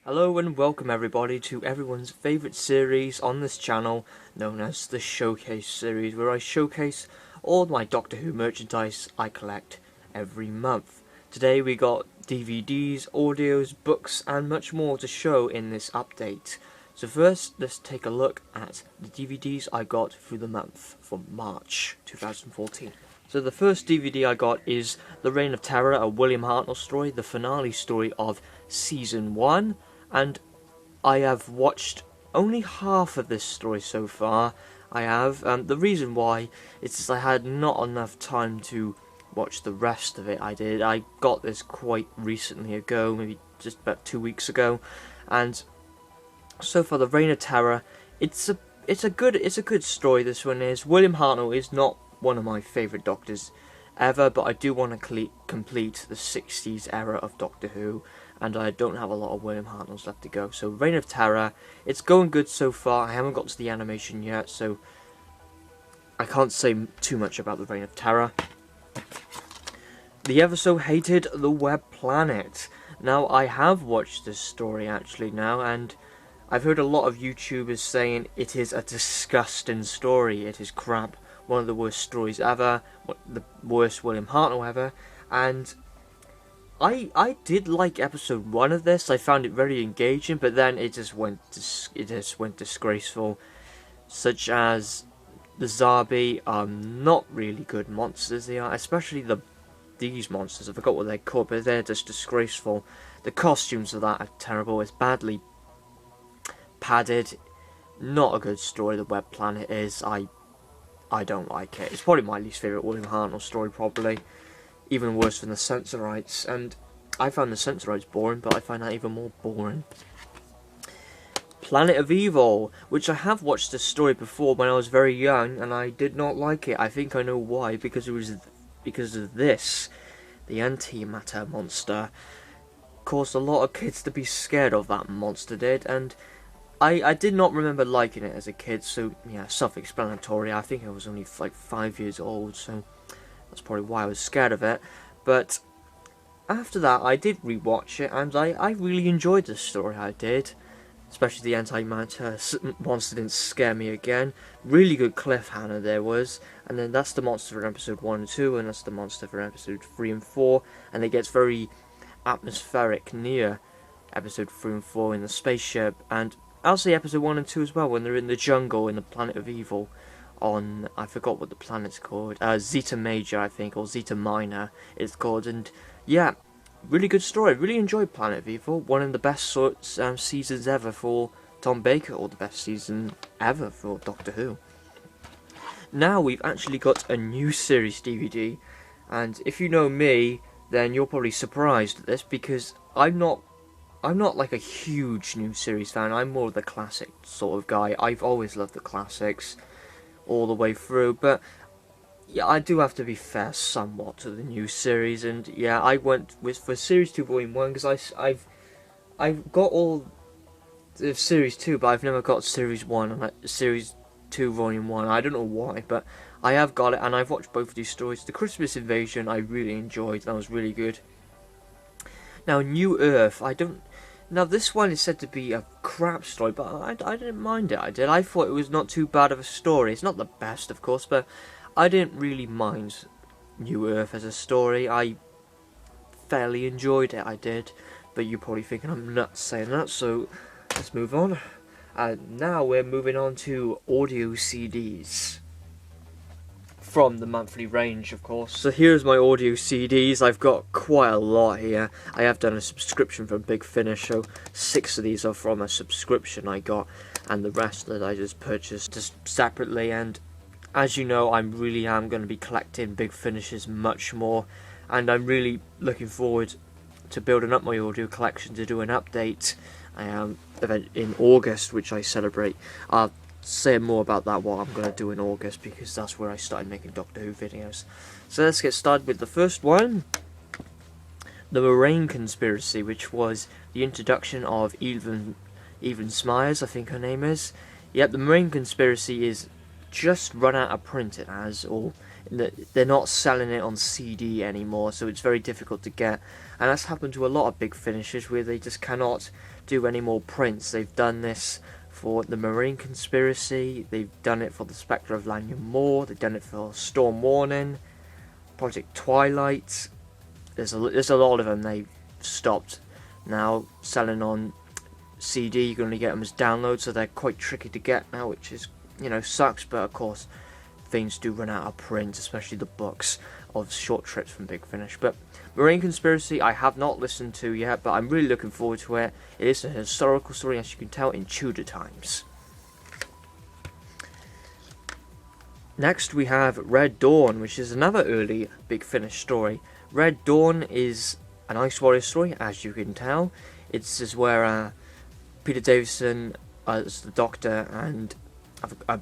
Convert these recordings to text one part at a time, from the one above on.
Hello and welcome everybody to everyone's favourite series on this channel, known as the Showcase series, where I showcase all my Doctor Who merchandise I collect every month. Today we got DVDs, audios, books and much more to show in this update. So first, let's take a look at the DVDs I got through the month for March 2014. So the first DVD I got is The Reign of Terror, a William Hartnell story, the finale story of Season 1. And I have watched only half of this story so far. I have. The reason why is I had not enough time to watch the rest of it. I got this quite recently ago, maybe just about 2 weeks ago, and so far, The Reign of Terror, it's a good story. This one is. William Hartnell is not one of my favourite Doctors ever, but I do want to complete the 60s era of Doctor Who, and I don't have a lot of William Hartnells left to go. So Reign of Terror, it's going good so far. I haven't got to the animation yet, so I can't say too much about the Reign of Terror. The Ever So Hated The Web Planet. Now, I have watched this story actually now, and I've heard a lot of YouTubers saying it is a disgusting story. It is crap. One of the worst stories ever. The worst William Hartnell ever. And I did like episode 1 of this. I found it very engaging, but then it just went disgraceful. Such as the Zarbi are not really good monsters. They are, especially these monsters. I forgot what they're called, but they're just disgraceful. The costumes of that are terrible. It's badly padded. Not a good story. The Web Planet is. I don't like it. It's probably my least favourite William Hartnell story, probably. Even worse than the Sensorites, and I found the Sensorites boring, but I find that even more boring. Planet of Evil, which I have watched this story before when I was very young, and I did not like it. I think I know why, because of this. The antimatter monster caused a lot of kids to be scared of that monster, and I did not remember liking it as a kid, so yeah, self-explanatory. I think I was only like 5 years old, so that's probably why I was scared of it. But after that, I did rewatch it, and I really enjoyed the story. I did. Especially the anti-matter monster didn't scare me again. Really good cliffhanger there was. And then that's the monster for episode 1 and 2, and that's the monster for episode 3 and 4. And it gets very atmospheric near episode 3 and 4 in the spaceship. And I'll say episode 1 and 2 as well, when they're in the jungle in the Planet of Evil. On, I forgot what the planet's called, Zeta Major, I think, or Zeta Minor it's called, and yeah, really good story. Really enjoyed Planet of Evil, one of the best seasons ever for Tom Baker, or the best season ever for Doctor Who. Now we've actually got a new series DVD, and if you know me, then you're probably surprised at this, because I'm not like a huge new series fan. I'm more of the classic sort of guy. I've always loved the classics all the way through, but yeah, I do have to be fair somewhat to the new series, and yeah, I went for Series 2 Volume 1 because I've got all the Series 2, but I've never got Series 1 and Series 2 Volume 1. I don't know why, but I have got it, and I've watched both of these stories. The Christmas Invasion I really enjoyed. That was really good. Now, New Earth, Now, this one is said to be a crap story, but I didn't mind it. I thought it was not too bad of a story. It's not the best, of course, but I didn't really mind New Earth as a story. I fairly enjoyed it, I did. But you're probably thinking I'm nuts saying that, so let's move on. Now we're moving on to audio CDs. from the monthly range, of course. So here's my audio CDs. I've got quite a lot here. I have done a subscription from Big Finish, so 6 of these are from a subscription I got, and the rest that I just purchased just separately. And as you know, I really am going to be collecting Big Finishes much more, and I'm really looking forward to building up my audio collection to do an update event in August, which I celebrate. I'll say more about that, what I'm going to do in August, because that's where I started making Doctor Who videos. So let's get started with the first one, The Moraine Conspiracy, which was the introduction of Evelyn Smyers, I think her name is. Yep, The Moraine Conspiracy is just run out of print, it has, or they're not selling it on CD anymore, so it's very difficult to get. And that's happened to a lot of Big Finishes where they just cannot do any more prints. They've done this for The Moraine Conspiracy, they've done it for The Spectre of Lanyon Moor, they've done it for Storm Warning, Project Twilight. There's a lot of them they've stopped now selling on CD. You can only get them as downloads, so they're quite tricky to get now, which is, you know, sucks. But of course, things do run out of print, especially the books of short trips from Big Finish. But Moraine Conspiracy I have not listened to yet, but I'm really looking forward to it. It is a historical story, as you can tell, in Tudor times. Next we have Red Dawn, which is another early Big Finish story. Red Dawn is an Ice Warrior story, as you can tell. It's just where Peter Davison as the Doctor and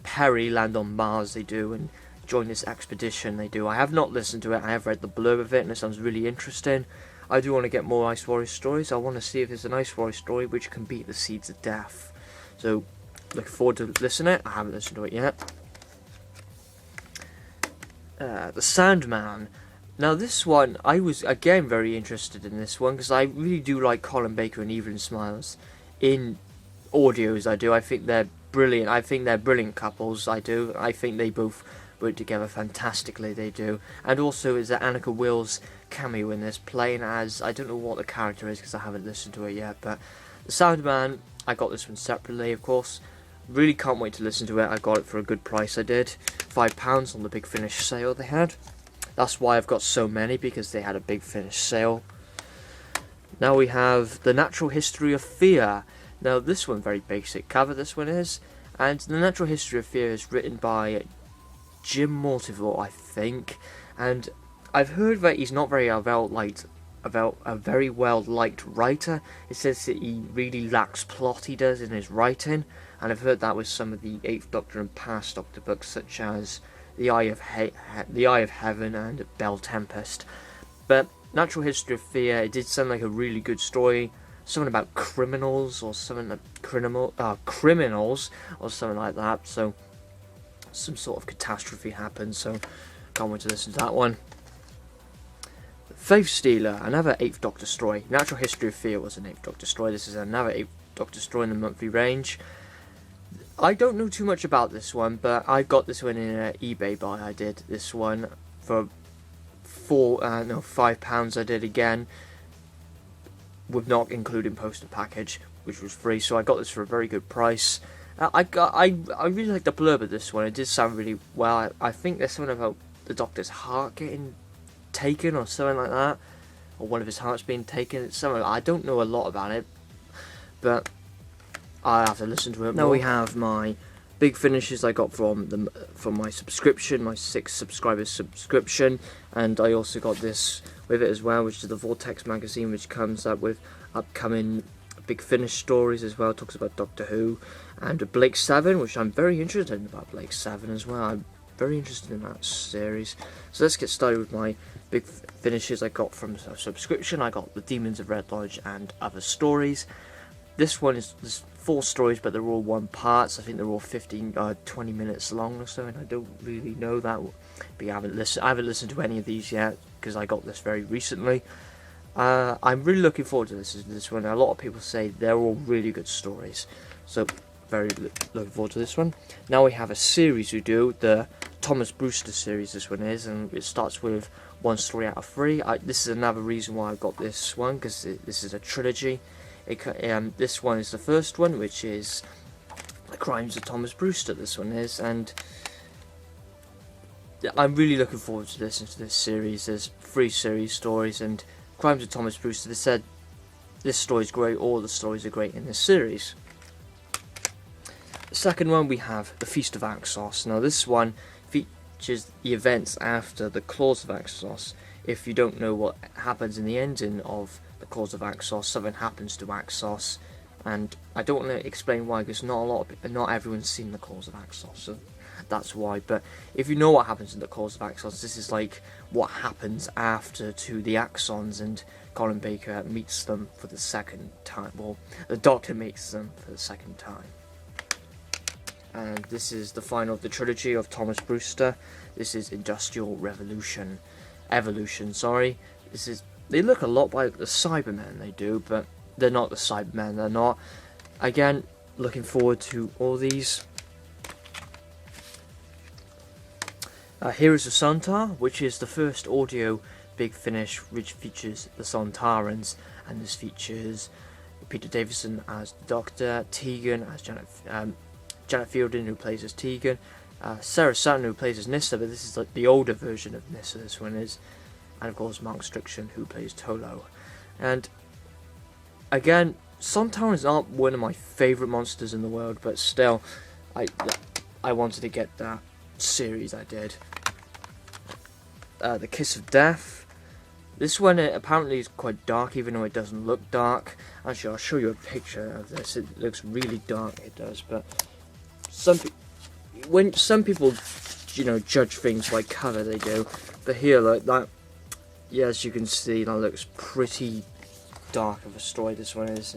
Perry land on Mars, they do, and join this expedition, they do. I have not listened to it, I have read the blurb of it, and it sounds really interesting. I do want to get more Ice Warrior stories. I want to see if there's an Ice Warrior story which can beat the Seeds of Death. So, looking forward to listening to it. I haven't listened to it yet. The Sandman. Now this one, I was again very interested in this one, because I really do like Colin Baker and Evelyn Smyers in audios. I do. I think they're brilliant. I think they're brilliant couples. I do. I think they both work together fantastically. They do. And also is that Annika Wills cameo in this, playing as, I don't know what the character is because I haven't listened to it yet, but The Sandman, I got this one separately, of course. Really can't wait to listen to it. I got it for a good price. I did £5 on the Big Finish sale they had. That's why I've got so many, because they had a Big Finish sale. Now we have The Natural History of Fear. Now this one, very basic cover this one is, and The Natural History of Fear is written by Jim Mortivore, I think, and I've heard that he's not very a very well liked writer. It says that he really lacks plot, he does, in his writing, and I've heard that with some of the 8th Doctor and past Doctor books, such as The Eye of Heaven and Bell Tempest. But Natural History of Fear, it did sound like a really good story. Something about criminals or something like criminals or something like that. So some sort of catastrophe happens. So can't wait to listen to that one. Faith Stealer, another 8th Doctor story. Natural History of Fear was an 8th Doctor story. This is another 8th Doctor story in the monthly range. I don't know too much about this one, but I got this one in an eBay buy. I did this one for £5. I did again, with not including post and package, which was free. So I got this for a very good price. I really like the blurb of this one. It did sound really well. I think there's something about the Doctor's heart getting taken or something like that, or one of his hearts being taken. It's something, I don't know a lot about it, but I have to listen to it more. Now we have my Big Finishes I got from my subscription, my 6 subscribers subscription, and I also got this with it as well, which is the Vortex magazine, which comes up with upcoming Big Finish stories as well. It talks about Doctor Who and Blake Seven, which I'm very interested in about Blake Seven as well. I'm very interested in that series. So let's get started with my Big Finishes I got from a subscription. I got The Demons of Red Lodge and Other Stories. This one is, there's 4 stories, but they're all one parts. I think they're all 20 minutes long or something. I don't really know that, but I haven't listened to any of these yet, because I got this very recently. I'm really looking forward to this one. A lot of people say they're all really good stories, so very looking forward to this one. Now we have a series we do, the Thomas Brewster series this one is, and it starts with 1 story out of 3. This is another reason why I got this one, because this is a trilogy. This one is the first one, which is The Crimes of Thomas Brewster, this one is, and I'm really looking forward to listening to this series. There's 3 series stories, and Crimes of Thomas Brewster, they said this story's great, all the stories are great in this series. The second one, we have The Feast of Axos. Now this one features the events after the Claws of Axos. If you don't know what happens in the ending of the Claws of Axos, something happens to Axos, and I don't want to explain why, because not everyone's seen the Claws of Axos, so that's why. But if you know what happens in the Claws of Axos, this is like what happens after to the Axons, and Colin Baker meets them for the second time. Well, the Doctor meets them for the second time. And this is the final of the trilogy of Thomas Brewster. This is Industrial Evolution, sorry. They look a lot like the Cybermen, they do, but they're not the Cybermen, they're not. Again, looking forward to all these. Heroes of Sontar, which is the first audio Big Finish, which features the Sontarans, and this features Peter Davison as the Doctor, Tegan as Janet Fielding, who plays as Tegan, Sarah Sutton, who plays as Nyssa, but this is like the older version of Nyssa, this one is, and of course Mark Strickland, who plays Tolo. And again, Sontarans aren't one of my favourite monsters in the world, but still, I wanted to get that series, I did. The Kiss of Death. This one apparently is quite dark, even though it doesn't look dark. Actually, I'll show you a picture of this. It looks really dark, it does, but when some people, judge things by cover, they do. But here, like that, yeah, as you can see, that looks pretty dark of a story, this one is.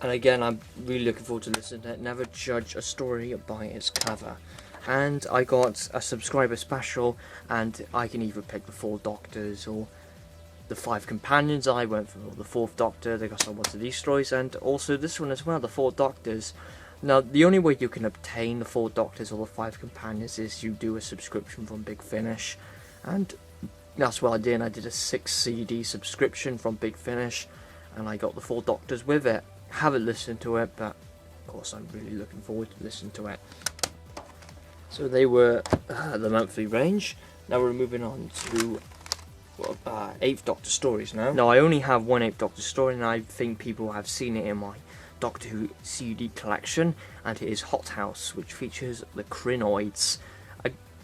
And again, I'm really looking forward to listening to it. Never judge a story by its cover. And I got a subscriber special, and I can either pick the 4 Doctors or the 5 Companions. I went for the 4th Doctor because I wanted these stories, and also this one as well, the 4 Doctors. Now, the only way you can obtain the 4 Doctors or the 5 Companions is you do a subscription from Big Finish, and that's what I did. I did a 6 CD subscription from Big Finish, and I got the 4 Doctors with it. Haven't listened to it, but of course I'm really looking forward to listening to it. So they were the monthly range. Now we're moving on to 8th Doctor stories now. Now I only have one 8th Doctor story, and I think people have seen it in my Doctor Who CD collection, and it is Hot House, which features the Krynoids.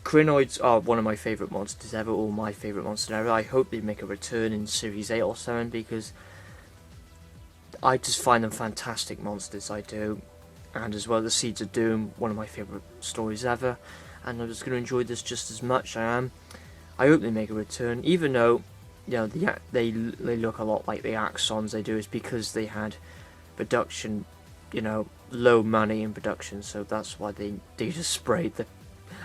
Krynoids are one of my favourite monsters ever, or my favourite monster ever. I hope they make a return in Series 8 or 7, because I just find them fantastic monsters, I do. And as well, the Seeds of Doom, one of my favourite stories ever, and I'm just going to enjoy this just as much. I hope they make a return, even though, they look a lot like the Axons. They do, is because they had production, low money in production, so that's why they just sprayed the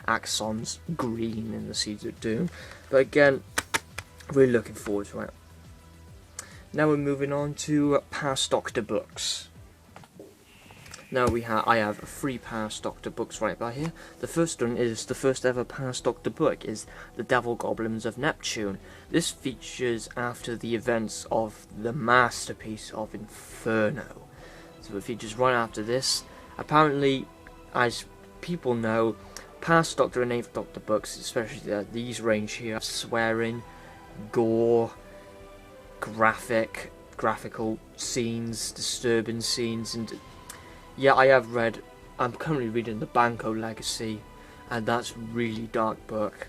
Axons green in the Seeds of Doom. But again, really looking forward to it. Now we're moving on to past Doctor books. Now I have 3 past Doctor books right by here. The first one is the first ever past Doctor book, is The Devil Goblins of Neptune. This features after the events of the masterpiece of Inferno. So it features right after this. Apparently, as people know, past Doctor and 8th Doctor books, especially these range here, swearing, gore, graphical scenes, disturbing scenes, and yeah, I'm currently reading the Banco Legacy, and that's a really dark book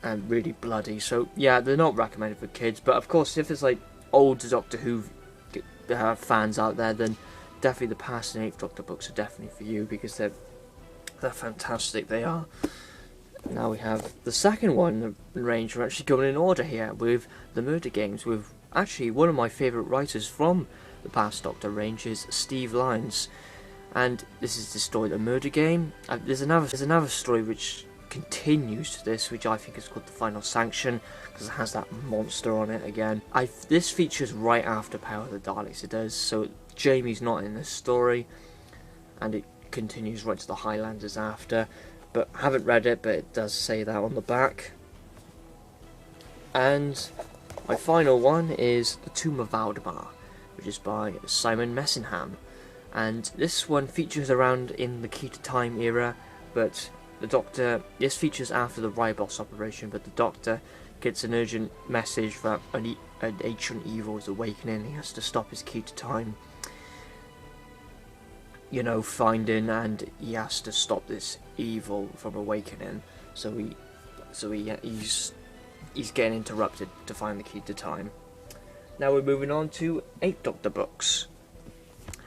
and really bloody. So yeah, they're not recommended for kids, but of course if there's like old Doctor Who fans out there, then definitely the past and 8th Doctor books are definitely for you, because they're fantastic, they are. Now we have the second one, the range. We're actually going in order here with the Murder Games, with actually one of my favourite writers from the past Doctor range is Steve Lyons. And this is the story, The Murder Game. There's another story which continues to this, which I think is called The Final Sanction, because it has that monster on it again. This features right after Power of the Daleks, it does, so Jamie's not in this story, and it continues right to the Highlanders after. But I haven't read it, but it does say that on the back. And my final one is The Tomb of Valdemar, which is by Simon Messingham. And this one features around in the Key to Time era, but the Doctor, this features after the Ribos operation, but the Doctor gets an urgent message that an ancient evil is awakening. He has to stop his key to time, you know, finding, and he has to stop this evil from awakening. So he's getting interrupted to find the key to time. Now we're moving on to 8th Doctor books.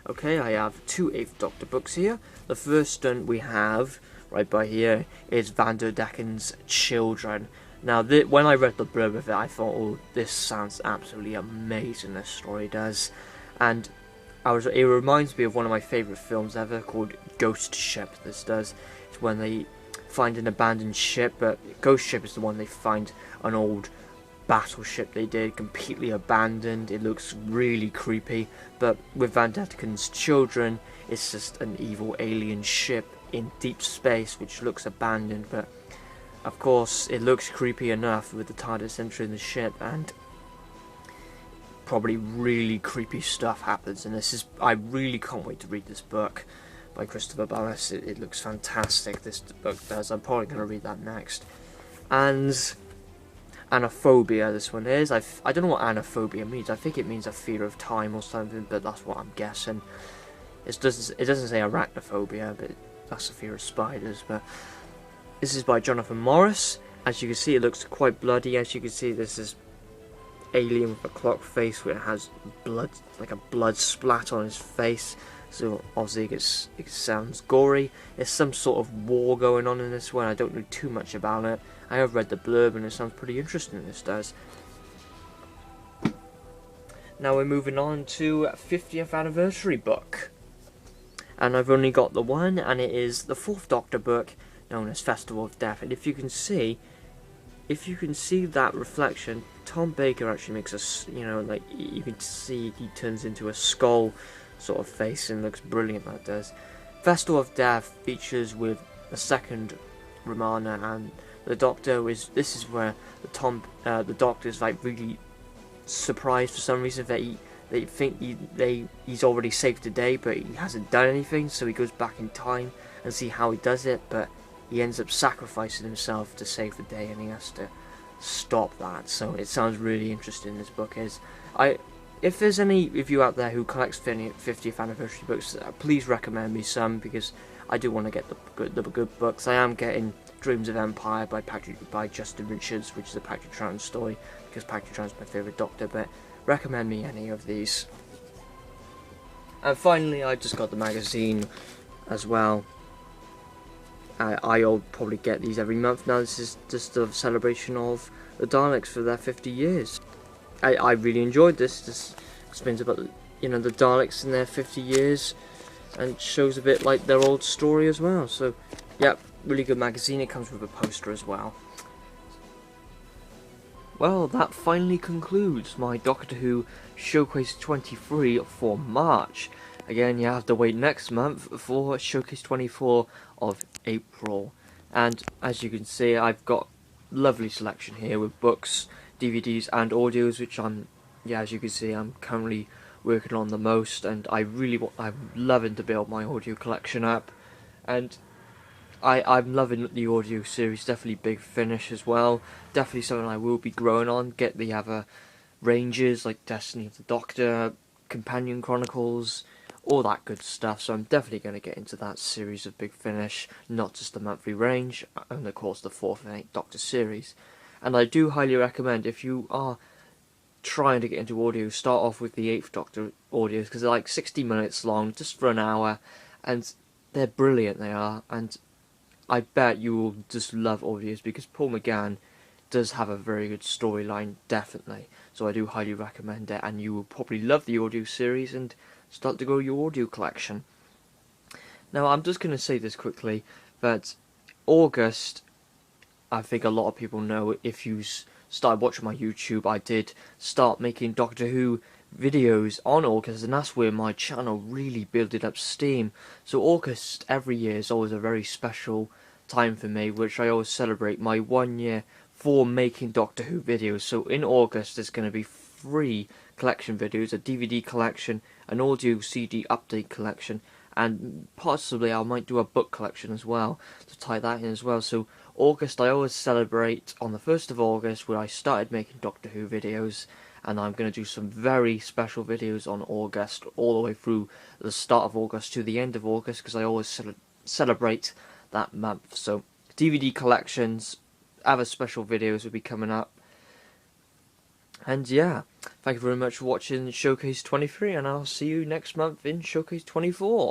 Okay, I have 2 8th Doctor books here. The first one we have right by here is Vanderdecken's Children. Now, when I read the blurb of it, I thought, oh, this sounds absolutely amazing, this story does. And it reminds me of one of my favourite films ever called Ghost Ship, this does. It's when they find an abandoned ship, but Ghost Ship is the one they find an old battleship they did, completely abandoned. It looks really creepy, but with Vanderdecken's Children, it's just an evil alien ship in deep space which looks abandoned, but of course it looks creepy enough with the TARDIS entering the ship, and probably really creepy stuff happens. And I really can't wait to read this book by Christopher Ballas. It looks fantastic, this book does. I'm probably going to read that next. And Anaphobia, this one is. I don't know what anaphobia means. I think it means a fear of time or something, but that's what I'm guessing. It doesn't say arachnophobia, but that's a fear of spiders. But this is by Jonathan Morris. As you can see, it looks quite bloody. As you can see, this is alien with a clock face where it has blood, like a blood splat on his face. So obviously it sounds gory. There's some sort of war going on in this one. I don't know too much about it. I have read the blurb and it sounds pretty interesting, this does. Now we're moving on to 50th anniversary book. And I've only got the one, and it is the 4th Doctor book known as Festival of Death. And if you can see that reflection, Tom Baker actually makes us, you know, like you can see he turns into a skull sort of face and looks brilliant, that does. Festival of Death features with the second Romana, and the Doctor this is where the Doctor is like really surprised for some reason that they think he's already saved the day, but he hasn't done anything, so he goes back in time and see how he does it, but he ends up sacrificing himself to save the day, and he has to stop that. So it sounds really interesting, this book is. If there's any of you out there who collects 50th anniversary books, please recommend me some, because I do want to get the good books. I am getting Dreams of Empire by Justin Richards, which is a Patrick Troughton story, because Patrick Troughton's my favourite Doctor, but recommend me any of these. And finally, I just got the magazine as well. I'll probably get these every month now. This is just a celebration of the Daleks for their 50 years. I really enjoyed this. This explains about, you know, the Daleks in their 50 years, and shows a bit like their old story as well. So, yeah, really good magazine. It comes with a poster as well. Well, that finally concludes my Doctor Who Showcase 23 for March. Again, you have to wait next month for Showcase 24 of April. And as you can see, I've got lovely selection here with books, DVDs and audios, which as you can see, I'm currently working on the most, and I'm loving to build my audio collection up. And I'm loving the audio series, definitely Big Finish as well. Definitely something I will be growing on. Get the other ranges like Destiny of the Doctor, Companion Chronicles, all that good stuff. So I'm definitely going to get into that series of Big Finish, not just the monthly range, and of course the 4th and 8th Doctor series. And I do highly recommend, if you are trying to get into audio, start off with the 8th Doctor audios, because they're like 60 minutes long, just for an hour, and they're brilliant, they are. And I bet you will just love audios, because Paul McGann does have a very good storyline, definitely. So I do highly recommend it, and you will probably love the audio series and start to grow your audio collection. Now, I'm just going to say this quickly, that August, I think a lot of people know, if you started watching my YouTube, I did start making Doctor Who videos on August, and that's where my channel really built up steam. So August every year is always a very special time for me, which I always celebrate my 1 year for making Doctor Who videos. So in August there's going to be 3 collection videos, a DVD collection, an audio CD update collection, and possibly I might do a book collection as well to tie that in as well. So August, I always celebrate on the 1st of August, where I started making Doctor Who videos, and I'm going to do some very special videos on August, all the way through the start of August to the end of August, because I always celebrate that month. So DVD collections, other special videos will be coming up. And yeah, thank you very much for watching Showcase 23, and I'll see you next month in Showcase 24.